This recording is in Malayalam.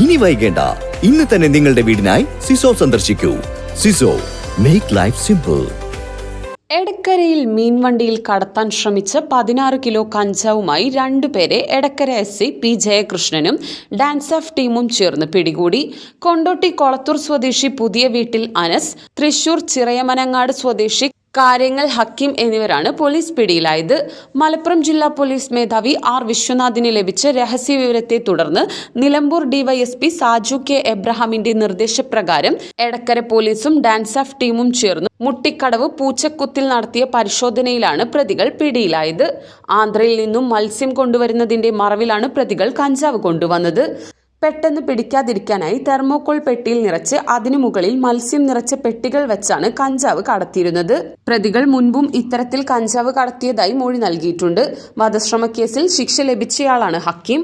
ഇനി വൈകേണ്ട, ഇന്ന് തന്നെ നിങ്ങളുടെ വീടിനായി സിസോ സന്ദർശിക്കൂ. Siso, make life simple. എടക്കരയിൽ മീൻവണ്ടിയിൽ കടത്താൻ ശ്രമിച്ച 16 കിലോ കഞ്ചാവുമായി 2 പേരെ എടക്കര SI P ജയകൃഷ്ണനും ഡാൻസ് ഓഫ് ടീമും ചേർന്ന് പിടികൂടി. കൊണ്ടോട്ടി കൊളത്തൂർ സ്വദേശി പുതിയ വീട്ടിൽ അനസ്, തൃശൂർ ചിറയമനങ്ങാട് സ്വദേശി കാര്യങ്ങൾ ഹക്കീം എന്നിവരാണ് പോലീസ് പിടിയിലായത്. മലപ്പുറം ജില്ലാ പോലീസ് മേധാവി R വിശ്വനാഥിന് ലഭിച്ച രഹസ്യവിവരത്തെ തുടർന്ന് നിലമ്പൂർ DYSP സാജു K എബ്രഹാമിന്റെ നിർദ്ദേശപ്രകാരം എടക്കര പോലീസും ഡാൻസ് ഓഫ് ടീമും ചേർന്ന് മുട്ടിക്കടവ് പൂച്ചക്കുത്തിൽ നടത്തിയ പരിശോധനയിലാണ് പ്രതികൾ പിടിയിലായത്. ആന്ധ്രയിൽ നിന്നും മത്സ്യം കൊണ്ടുവരുന്നതിന്റെ മറവിലാണ് പ്രതികൾ കഞ്ചാവ് കൊണ്ടുവന്നത്. പെട്ടെന്ന് പിടിക്കാതിരിക്കാനായി തെർമോകോൾ പെട്ടിയിൽ നിറച്ച് അതിനു മുകളിൽ മത്സ്യം നിറച്ച പെട്ടികൾ വെച്ചാണ് കഞ്ചാവ് കടത്തിയിരുന്നത്. പ്രതികൾ മുൻപും ഇത്തരത്തിൽ കഞ്ചാവ് കടത്തിയതായി മൊഴി നൽകിയിട്ടുണ്ട്. വധശ്രമ കേസിൽ ശിക്ഷ ലഭിച്ചയാളാണ് ഹക്കീം.